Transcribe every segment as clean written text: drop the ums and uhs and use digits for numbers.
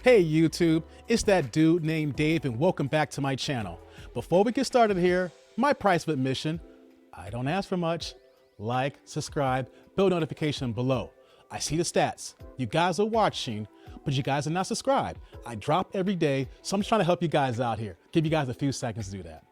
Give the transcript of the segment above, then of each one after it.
Hey YouTube, it's that dude named Dave and welcome back to my channel. Before we get started here, my price of admission, I don't ask for much. Like, subscribe, bell notification below. I see the stats. You guys are watching, but you guys are not subscribed. I drop every day, so I'm just trying to help you guys out here. Give you guys a few seconds to do that.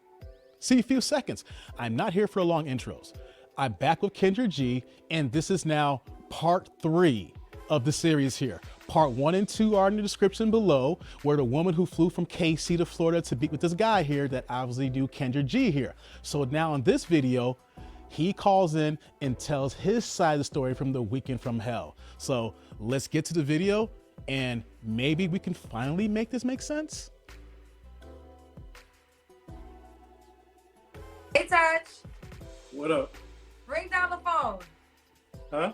See, a few seconds. I'm not here for long intros. I'm back with Kendra G, and this is now part 3 of the series here. Part 1 and 2 are in the description below, where the woman who flew from KC to Florida to be with this guy here that obviously do Kendra G here. So now in this video, he calls in and tells his side of the story from the weekend from hell. So let's get to the video and maybe we can finally make this make sense. Hey, Touch. What up? Bring down the phone. Huh?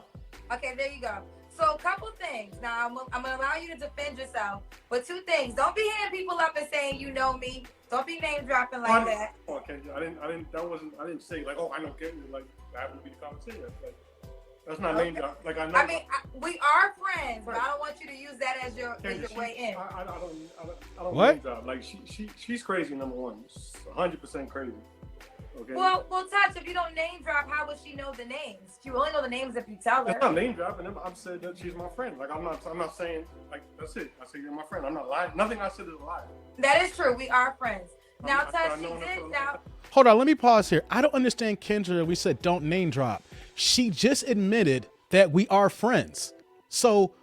Okay, there you go. So a couple things. Now, I'm going to allow you to defend yourself, but 2 things. Don't be hitting people up and saying, you know me. Don't be name dropping like that. Okay, I didn't say like, oh, I know Kendra, like, that would be the conversation. Like, that's not name drop. Like, I know. I mean, we are friends, but I don't want you to use that as your way in. I don't What? name drop. Like, she's crazy, number one. 100% crazy. Okay. Well, Touch, if you don't name drop, how would she know the names? She will only know the names if you tell her. It's not name dropping. I'm saying that she's my friend. Like, I'm not saying, like, that's it. I say you're my friend. I'm not lying. Nothing I said is a lie. That is true. We are friends. Now, Touch, she did now. Hold on, let me pause here. I don't understand Kendra. We said don't name drop. She just admitted that we are friends. So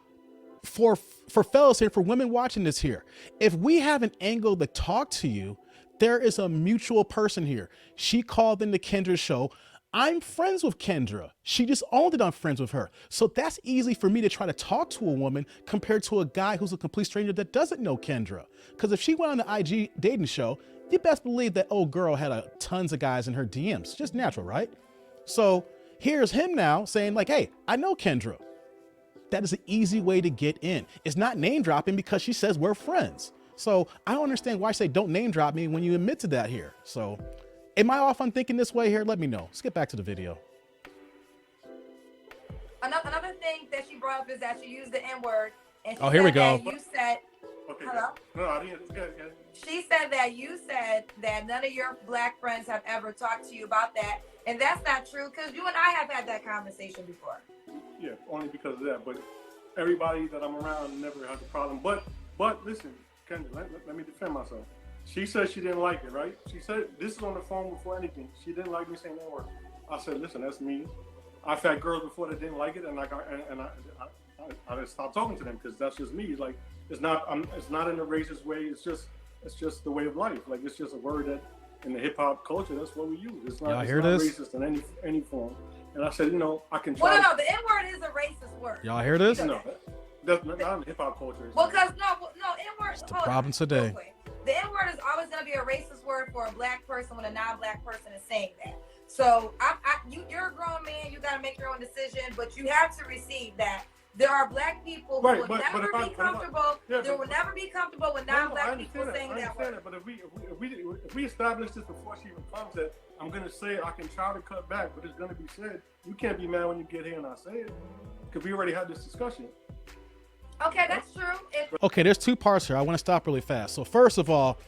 for fellas here, for women watching this here, if we have an angle to talk to you, there is a mutual person here. She called into Kendra's show. I'm friends with Kendra. She just owned it. I'm friends with her. So that's easy for me to try to talk to a woman compared to a guy who's a complete stranger that doesn't know Kendra. Because if she went on the IG dating show, you best believe that old girl had tons of guys in her DMs. Just natural, right? So here's him now saying like, hey, I know Kendra. That is an easy way to get in. It's not name dropping because she says we're friends. So I don't understand why I say don't name drop me when you admit to that here. So am I off on thinking this way here? Let me know. Let's get back to the video. Another thing that she brought up is that she used the N-word. And Oh, here we go. You said, Okay. hello? No, I didn't. Good. She said that you said that none of your black friends have ever talked to you about that. And that's not true because you and I have had that conversation before. Yeah, only because of that. But everybody that I'm around never has a problem. But listen, Kendra, let me defend myself. She said she didn't like it, right? She said, this is on the phone before anything. She didn't like me saying that word. I said, listen, that's me. I've had girls before that didn't like it, and I just stopped talking to them because that's just me. Like, it's not in a racist way. It's just the way of life. Like, it's just a word that in the hip hop culture, that's what we use. It's not racist in any form. And I said, you know, I can try. Well, no, the N-word is a racist word. Y'all hear this? No, that's not in hip hop culture. Well, because no, N-word. It's the problem today. The N-word is always going to be a racist word for a black person when a non-black person is saying that. So you're a grown man. You got to make your own decision, but you have to receive that. There are black people who will never be comfortable. There will never be comfortable with non-black people saying that word. But if we establish this before she even comes, that I'm gonna say it, I can try to cut back, but it's gonna be said. You can't be mad when you get here and I say it, because we already had this discussion. Okay, that's true. Okay, there's 2 parts here. I want to stop really fast. So first of all,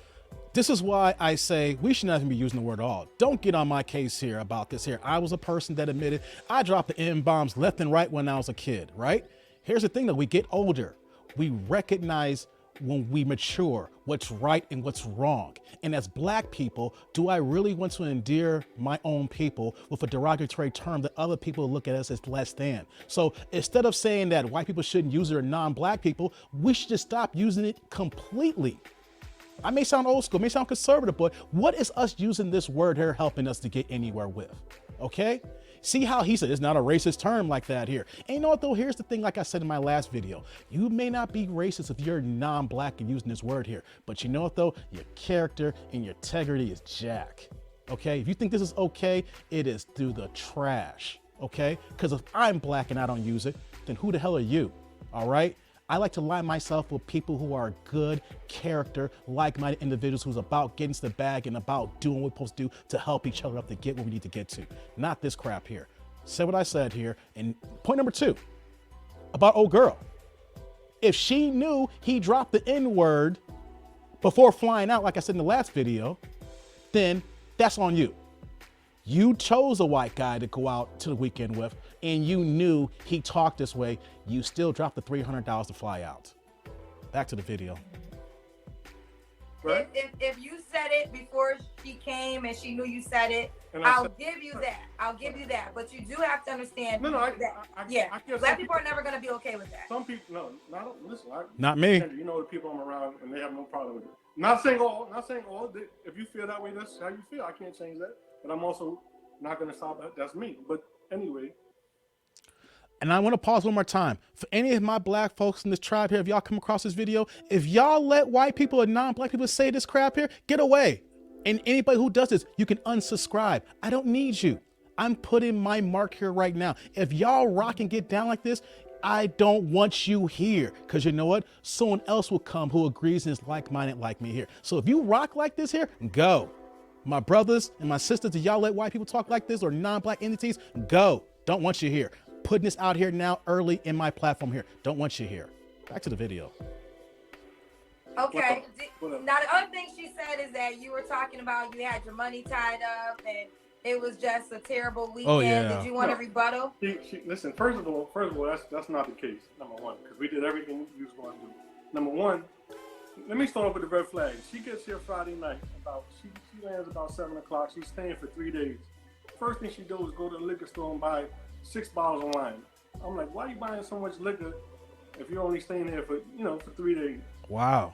this is why I say we should not even be using the word all. Don't get on my case here about this here. I was a person that admitted I dropped the N-bombs left and right when I was a kid, right? Here's the thing though, we get older. We recognize when we mature what's right and what's wrong. And as black people, do I really want to endear my own people with a derogatory term that other people look at us as less than? So instead of saying that white people shouldn't use it or non-black people, we should just stop using it completely. I may sound old school, may sound conservative, but what is us using this word here helping us to get anywhere with? Okay? See how he said it's not a racist term like that here. And you know what though, here's the thing, like I said in my last video, you may not be racist if you're non-black and using this word here, but you know what though, your character and your integrity is jack. Okay, if you think this is okay, it is through the trash. Okay, because if I'm black and I don't use it, then who the hell are you? All right, I like to line myself with people who are good character, like-minded individuals who's about getting to the bag and about doing what we're supposed to do to help each other up to get where we need to get to. Not this crap here. Said what I said here. And point number 2, about old girl. If she knew he dropped the N-word before flying out, like I said in the last video, then that's on you. You chose a white guy to go out to the weekend with, and you knew he talked this way. You still dropped the $300 to fly out. Back to the video. Right? If you said it before she came and she knew you said it, And I'll give you that. I'll give you that. But you do have to understand that. Yeah, black people are never going to be okay with that. Some people, no, listen. Not me. You know the people I'm around, and they have no problem with it. Not saying all. If you feel that way, that's how you feel. I can't change that. But I'm also not going to stop that. That's me. But anyway. And I want to pause one more time. For any of my black folks in this tribe here, if y'all come across this video, if y'all let white people or non-black people say this crap here, get away. And anybody who does this, you can unsubscribe. I don't need you. I'm putting my mark here right now. If y'all rock and get down like this, I don't want you here. Because you know what? Someone else will come who agrees and is like-minded like me here. So if you rock like this here, go. My brothers and my sisters, do y'all let white people talk like this or non-black entities? Go. Don't want you here. Putting this out here now early in my platform here. Don't want you here. Back to the video. Okay. Now the other thing she said is that you were talking about you had your money tied up and it was just a terrible weekend. Oh, yeah. Did you want a rebuttal? Listen, first of all, that's not the case. Number one, because we did everything you was going to do. Number one, let me start off with the red flag. She gets here Friday night. She lands about 7 o'clock. She's staying for 3 days. First thing she does is go to the liquor store and buy 6 bottles of wine. I'm like, why are you buying so much liquor if you're only staying there for 3 days? Wow.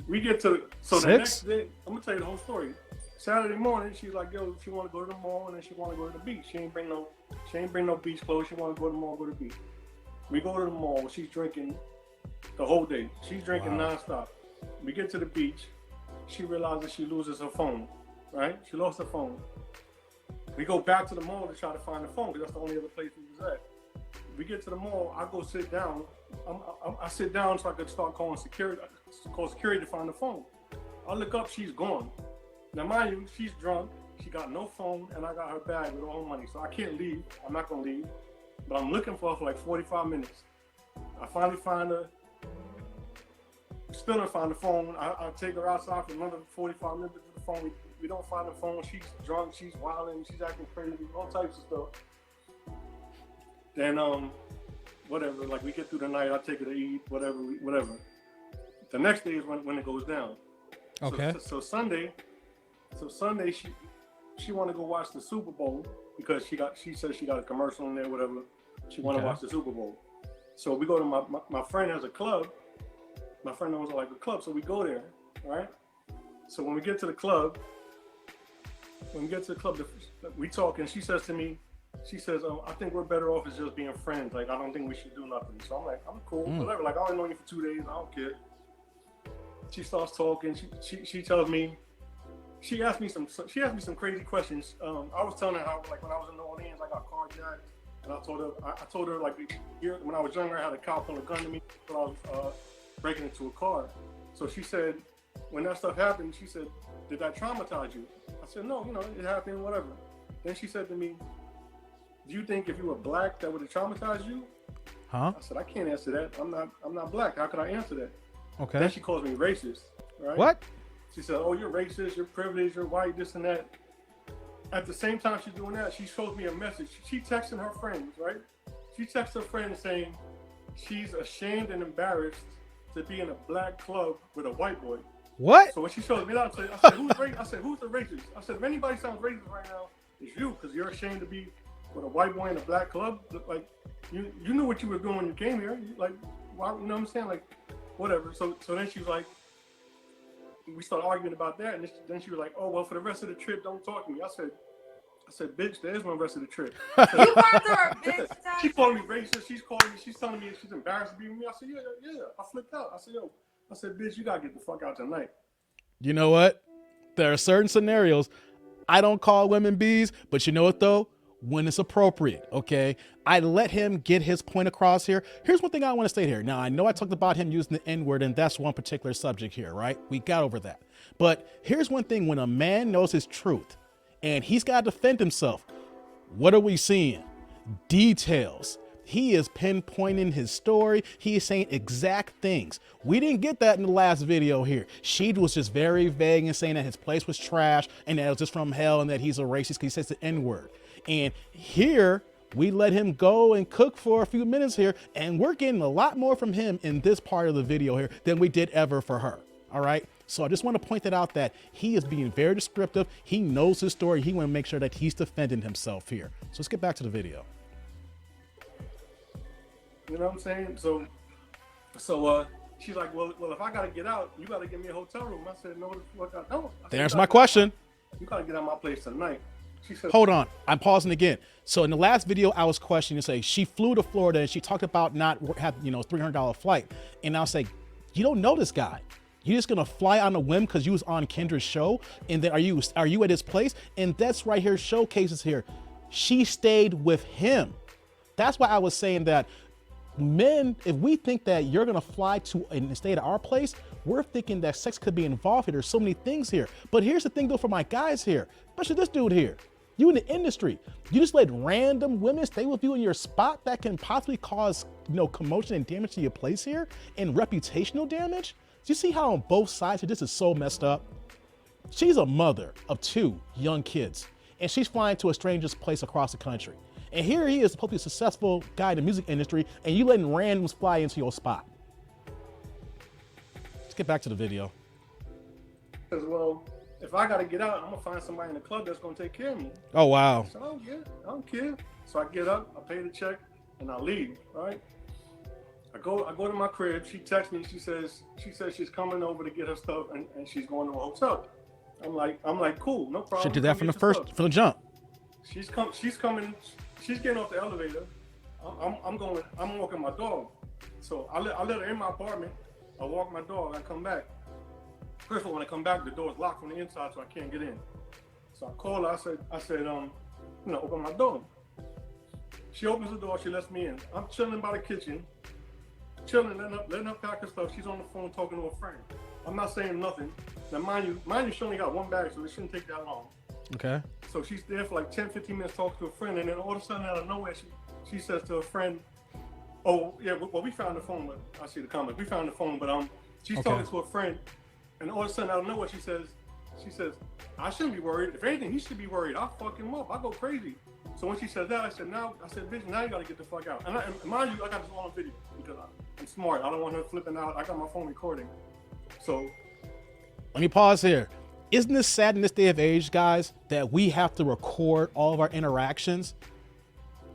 We get to the 6? next day. I'm gonna tell you the whole story. Saturday morning, she's like, yo, she want to go to the mall and then she want to go to the beach. She ain't bring no beach clothes. She want to go to the mall, go to the beach. We go to the mall. She's drinking the whole day. She's drinking nonstop. We get to the beach. She realizes she loses her phone. Right? She lost her phone. We go back to the mall to try to find the phone because that's the only other place we was at. We get to the mall. I go sit down. I sit down so I could start calling security. Call security to find the phone. I look up. She's gone. Now, mind you, she's drunk. She got no phone, and I got her bag with all her money. So I can't leave. I'm not gonna leave. But I'm looking for her for like 45 minutes. I finally find her. Still don't find the phone. I take her outside for another 45 minutes to the phone. We don't find the phone. She's drunk. She's wilding. She's acting crazy. All types of stuff. Then whatever. Like we get through the night. I take her to eat. Whatever. The next day is when it goes down. Okay. So Sunday, she want to go watch the Super Bowl because she said she got a commercial in there. Whatever. She want to watch the Super Bowl. So we go to my friend has a club. My friend owns like a club, so we go there, right? So when we get to the club, we talk, and she says to me, I think we're better off as just being friends. Like, I don't think we should do nothing. So I'm like, I'm cool, whatever. Like, I already know you for 2 days. I don't care. She starts talking. She tells me, she asked me some crazy questions. I was telling her how, like, when I was in New Orleans, I got carjacked, and I told her like, when I was younger, I had a cop pull a gun to me, so I was breaking into a car. So she said, when that stuff happened, she said, did that traumatize you? I said, no, it happened, whatever. Then she said to me, do you think if you were black, that would have traumatized you? Huh? I said, I can't answer that. I'm not black. How could I answer that? Okay. Then she calls me racist, right? What? She said, oh, you're racist, you're privileged, you're white, this and that. At the same time she's doing that, she shows me a message. She texting her friends, right? She texts her friends saying she's ashamed and embarrassed to be in a black club with a white boy. What? So when she showed me that, I said, who's the racist? I said, if anybody sounds racist right now, it's you, because you're ashamed to be with a white boy in a black club. Like, you knew what you were doing when you came here. Like, why, you know what I'm saying? Like, whatever. So then she was like, we started arguing about that, and then she was like, oh, well, for the rest of the trip, don't talk to me. I said, bitch, there is no rest of the trip. You called her a bitch. She called me racist. She's telling me she's embarrassed to be with me. I said, yeah. I flipped out. I said, bitch, you gotta get the fuck out tonight. You know what? There are certain scenarios. I don't call women bees, but you know what though? When it's appropriate, okay? I let him get his point across here. Here's one thing I want to state here. Now, I know I talked about him using the N-word, and that's one particular subject here, right? We got over that. But here's one thing. When a man knows his truth and he's got to defend himself, what are we seeing? Details. He is pinpointing his story. He is saying exact things. We didn't get that in the last video here. She was just very vague and saying that his place was trash and that it was just from hell and that he's a racist because he says the N-word. And here, we let him go and cook for a few minutes here, and we're getting a lot more from him in this part of the video here than we did ever for her. All right. So I just want to point that out, that he is being very descriptive. He knows his story. He want to make sure that he's defending himself here. So let's get back to the video. You know what I'm saying? So she's like, well, if I gotta get out, you gotta give me a hotel room. I said, no, what I don't. There's my question. You gotta get out of my place tonight. She said, hold on, I'm pausing again. So in the last video, I was questioning, say she flew to Florida and she talked about not have, $300 flight, and I'll say, you don't know this guy. You're just gonna fly on a whim because you was on Kendra's show, and then are you at his place? And that's right here showcases here. She stayed with him. That's why I was saying that. Men, if we think that you're gonna fly to and stay at our place, we're thinking that sex could be involved here. There's so many things here. But here's the thing though, for my guys here, especially this dude here, you in the industry, you just let random women stay with you in your spot that can possibly cause, commotion and damage to your place here and reputational damage. Do you see how on both sides here, this is so messed up? She's a mother of 2 young kids, and she's flying to a stranger's place across the country. And here he is, supposed to be a successful guy in the music industry, and you letting randoms fly into your spot. Let's get back to the video. Because, well, if I got to get out, I'm going to find somebody in the club that's going to take care of me. Oh, wow. So, oh, yeah, I don't care. So I get up, I pay the check, and I leave, right? I go to my crib. She texts me. She says she's coming over to get her stuff, and she's going to a hotel. I'm like, cool, no problem. Should do that from the jump. She's coming. She's getting off the elevator. I'm walking my dog. So I let her in my apartment. I walk my dog. I come back. First of all, when I come back, the door's locked from the inside, so I can't get in. So I call her. I said, open my door. She opens the door. She lets me in. I'm chilling by the kitchen, letting her pack her stuff. She's on the phone talking to a friend. I'm not saying nothing. Now, mind you, she only got one bag, so it shouldn't take that long. Okay. So she's there for like 10, 15 minutes talking to a friend, and then all of a sudden, out of nowhere, she says to her friend, oh, yeah, well, we found the phone, but I see the comments. We found the phone, but she's talking to a friend, and all of a sudden, out of nowhere, she says, I shouldn't be worried. If anything, he should be worried. I'll fuck him up. I go crazy. So when she said that, I said, bitch, now you gotta get the fuck out. And mind you, I got this all on video because I'm smart. I don't want her flipping out. I got my phone recording. So let me pause here. Isn't this sad in this day of age, guys, that we have to record all of our interactions?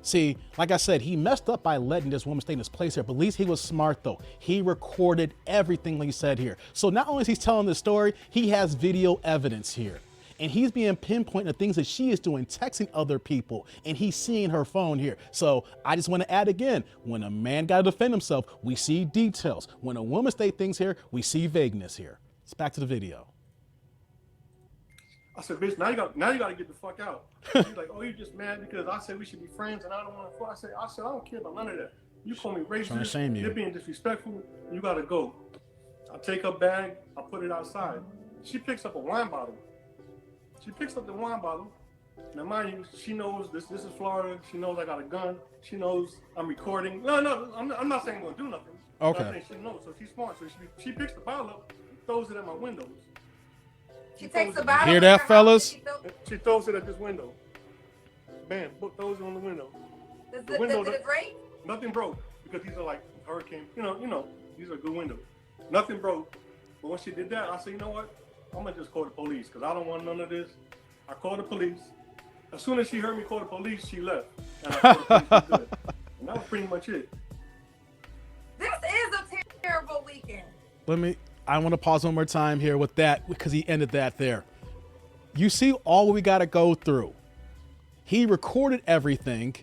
See, like I said, he messed up by letting this woman stay in his place here, but at least he was smart though. He recorded everything like he said here. So not only is he telling the story, he has video evidence here. And he's being pinpointing the things that she is doing, texting other people, and he's seeing her phone here. So I just want to add again, when a man got to defend himself, we see details. When a woman states things here, we see vagueness here. It's back to the video. I said, bitch, now you got to get the fuck out. She's like, oh, you just mad because I said we should be friends and I don't want to fuck. I said, I don't care about none of that. You call me racist, you're being disrespectful, you got to go. I take her bag, I put it outside. She picks up a wine bottle. She picks up the wine bottle. Now, mind you, she knows this is Florida. She knows I got a gun. She knows I'm recording. No, I'm not saying I'm going to do nothing. Okay. I'm saying she knows, so she's smart. So she picks the bottle up and throws it at my windows. She takes the bottle. Hear that, fellas? She throws it at this window. Bam, throws it on the window. The window did it break? Nothing broke because these are like hurricane. You know, these are good windows. Nothing broke. But when she did that, I said, you know what? I'm gonna just call the police because I don't want none of this. I called the police. As soon as she heard me call the police, she left. And I called the police good. And that was pretty much it. This is a terrible weekend. I want to pause one more time here with that because he ended that there. You see all we got to go through. He recorded everything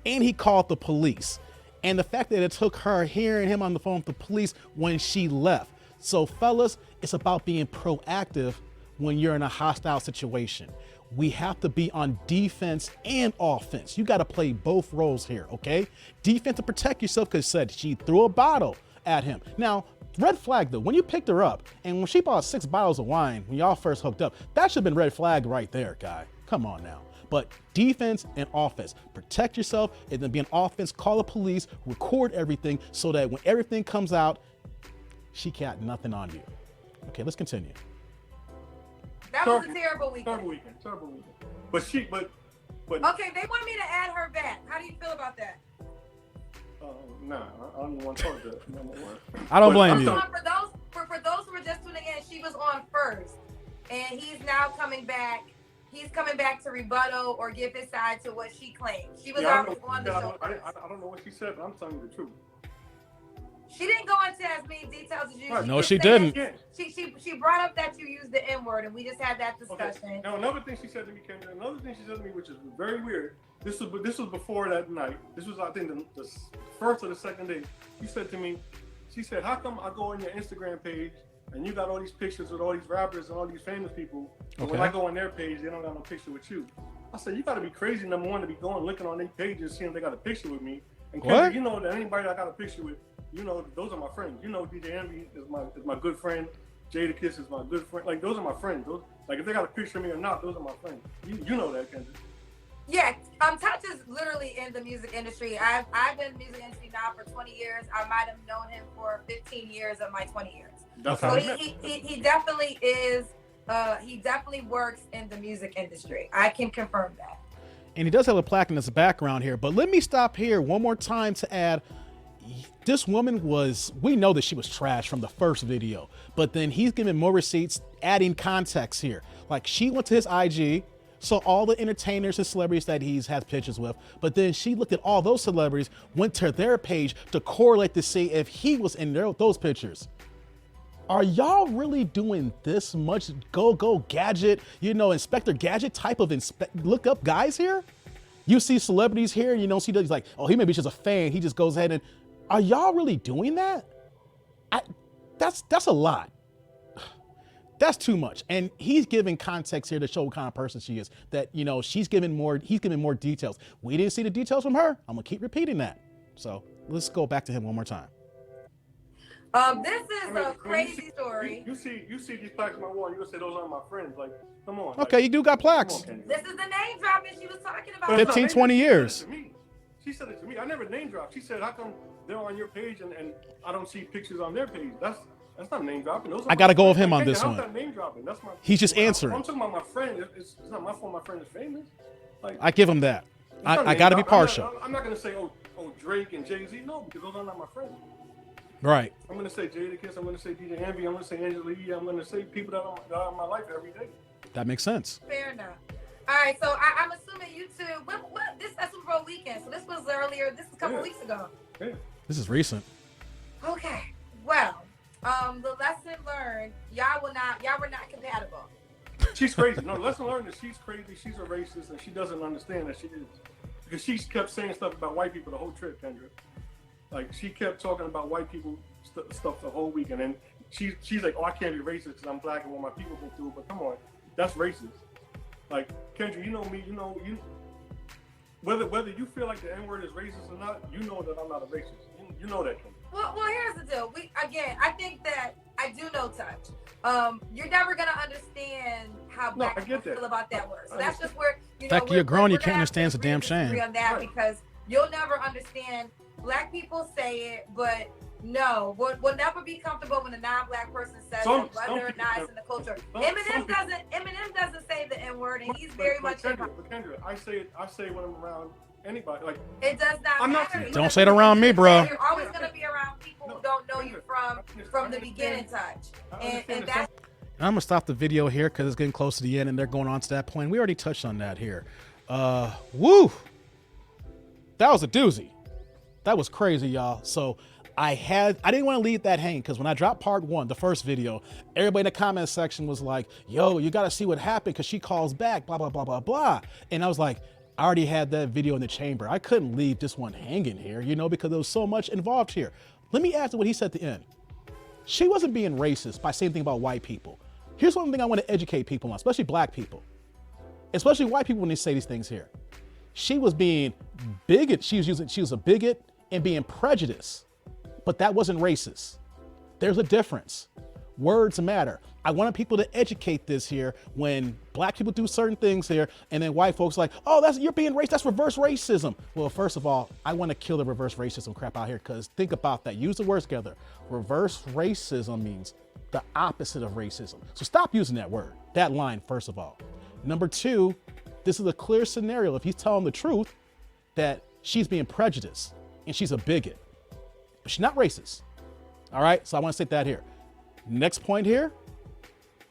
and he called the police. And the fact that it took her hearing him on the phone with the police when she left. So fellas, it's about being proactive when you're in a hostile situation. We have to be on defense and offense. You got to play both roles here, okay? Defense to protect yourself because said she threw a bottle at him. Now, red flag though, when you picked her up and when she bought 6 bottles of wine when y'all first hooked up, that should have been red flag right there, guy. Come on now. But defense and offense, protect yourself, and then be an offense, call the police, record everything so that when everything comes out, she got nothing on you. Okay, let's continue. That was a terrible weekend. Terrible weekend. But okay, they want me to add her back. How do you feel about that? Nah, I don't even want to talk to that. I don't blame you. For those who were just tuning in, she was on first, and he's now coming back. He's coming back to rebuttal or give his side to what she claimed. She was already on the show. I don't know what she said, but I'm telling you the truth. She didn't go into as many details as you. Right. No, she didn't. She brought up that you used the N-word, and we just had that discussion. Okay. Now another thing she said to me, Kendra, which is very weird. This was before that night. This was, I think, the first or the second day. She said to me, she said, "How come I go on your Instagram page and you got all these pictures with all these rappers and all these famous people, and when I go on their page, they don't got no picture with you?" I said, "You got to be crazy, number one, to be going looking on their pages, seeing they got a picture with me." And Kendra, you know that anybody that I got a picture with, you know, those are my friends. You know, DJ Envy is my good friend. Jada Kiss is my good friend. Like, those are my friends. Those, like, if they got a picture of me or not, those are my friends. You know that, Kendra. Yeah, Touch is literally in the music industry. I've been in the music industry now for 20 years. I might have known him for 15 years of my 20 years. That's so he definitely is. He definitely works in the music industry. I can confirm that. And he does have a plaque in his background here. But let me stop here one more time to add. This woman we know that she was trash from the first video, but then he's giving more receipts, adding context here. Like, she went to his IG, saw all the entertainers and celebrities that he's had pictures with, but then she looked at all those celebrities, went to their page to correlate to see if he was in those pictures. Are y'all really doing this much go gadget, Inspector Gadget type of look up guys here? You see celebrities here, and you don't see that he's like, oh, he maybe just a fan. He just goes ahead and, are y'all really doing that? That's a lot. That's too much. And he's giving context here to show what kind of person she is. That, he's giving more details. We didn't see the details from her. I'm gonna keep repeating that. So let's go back to him one more time. This is a crazy story. You see these plaques on my wall, and you gonna say those aren't my friends. Like, come on. Okay, you do got plaques. This is the name dropping she was talking about. 15, 20 years. She said it to me. I never name dropped. She said, "How come they're on your page and I don't see pictures on their page?" That's not name dropping. I got to go with him on this one. How's that name dropping? That's my. He's just answering. I'm talking about my friend. It's not my fault. My friend is famous. Like, I give him that. I got to be partial. I'm not gonna say oh Drake and Jay-Z. No, because those are not my friends. Right. I'm gonna say Jada Kiss. I'm gonna say DJ Envy. I'm gonna say Angela Yee. I'm gonna say people that are in my life every day. That makes sense. Fair enough. All right, so I'm assuming you two. This is Super Bowl weekend, so this was earlier. This is a couple weeks ago. Yeah. This is recent. Okay. Well, the lesson learned: y'all were not compatible. She's crazy. No, the lesson learned is she's crazy. She's a racist, and she doesn't understand that she is, because she kept saying stuff about white people the whole trip, Kendra. Like, she kept talking about white people stuff the whole weekend, and she's like, "Oh, I can't be racist because I'm black and what my people go through." But come on, that's racist. Like, Kendra, you know me, you whether you feel like the N-word is racist or not, you know that I'm not a racist. You know that, Kendra. Well, here's the deal. I think that I do know Touch. You're never gonna understand how black people feel about that word. So that's just where you're grown. You can't understand. It's a damn shame. On that, because you'll never understand. Black people say it, but no, we'll never be comfortable when a non-black person says it, whether or not it's in the culture. Eminem doesn't say the N-word, and he's very much. But Kendra, I say when I'm around anybody. Like, it does not matter. Don't say it around me, bro. You're always gonna be around people who don't know you from the beginning, Touch, and that's. I'm gonna stop the video here because it's getting close to the end, and they're going on to that point. We already touched on that here. Woo! That was a doozy. That was crazy, y'all. So I didn't want to leave that hanging, because when I dropped part 1, the first video, everybody in the comment section was like, yo, you got to see what happened, because she calls back, blah, blah, blah, blah, blah. And I was like, I already had that video in the chamber. I couldn't leave this one hanging here, because there was so much involved here. Let me ask you what he said at the end. She wasn't being racist by saying anything about white people. Here's one thing I want to educate people on, especially black people, especially white people when they say these things here. She was being bigot. She was a bigot and being prejudiced, but that wasn't racist. There's a difference. Words matter. I wanted people to educate this here when black people do certain things here, and then white folks like, oh, you're being racist, that's reverse racism. Well, first of all, I want to kill the reverse racism crap out here, because think about that. Use the words together. Reverse racism means the opposite of racism. So stop using that word, that line, first of all. Number two, this is a clear scenario. If he's telling the truth, that she's being prejudiced and she's a bigot, but she's not racist. All right, so I want to state that here. Next point here,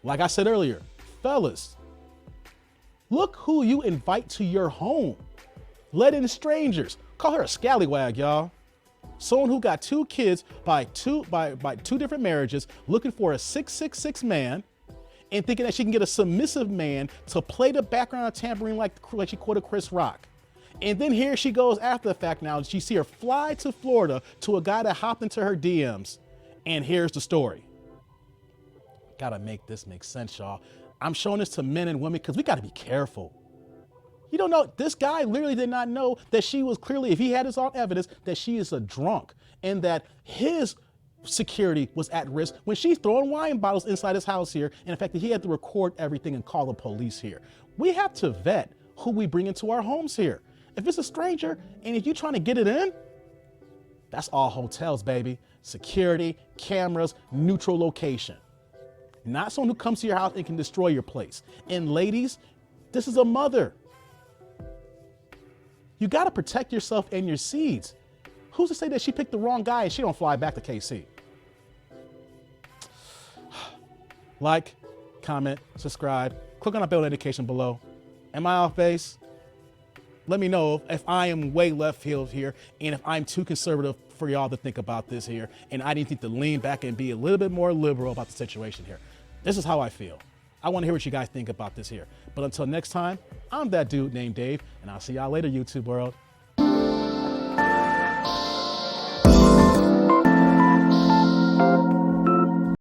like I said earlier, fellas, look who you invite to your home. Let in strangers. Call her a scallywag, y'all. Someone who got 2 kids by two different marriages, looking for a 6'6" man, and thinking that she can get a submissive man to play the background of tambourine like she quoted Chris Rock. And then here she goes after the fact now. She see her fly to Florida to a guy that hopped into her DMs. And here's the story. Gotta make this make sense, y'all. I'm showing this to men and women because we gotta be careful. You don't know, this guy literally did not know that she was clearly, if he had his own evidence, that she is a drunk and that his security was at risk when she's throwing wine bottles inside his house here. And in fact, that he had to record everything and call the police here. We have to vet who we bring into our homes here. If it's a stranger and if you're trying to get it in, that's all hotels, baby. Security, cameras, neutral location. Not someone who comes to your house and can destroy your place. And ladies, this is a mother. You got to protect yourself and your seeds. Who's to say that she picked the wrong guy and she don't fly back to KC? Like, comment, subscribe, click on the bell notification below. Am I off base? Let me know if I am way left field here and if I'm too conservative for y'all to think about this here and I need to lean back and be a little bit more liberal about the situation here. This is how I feel. I want to hear what you guys think about this here. But until next time, I'm that dude named Dave, and I'll see y'all later, YouTube world.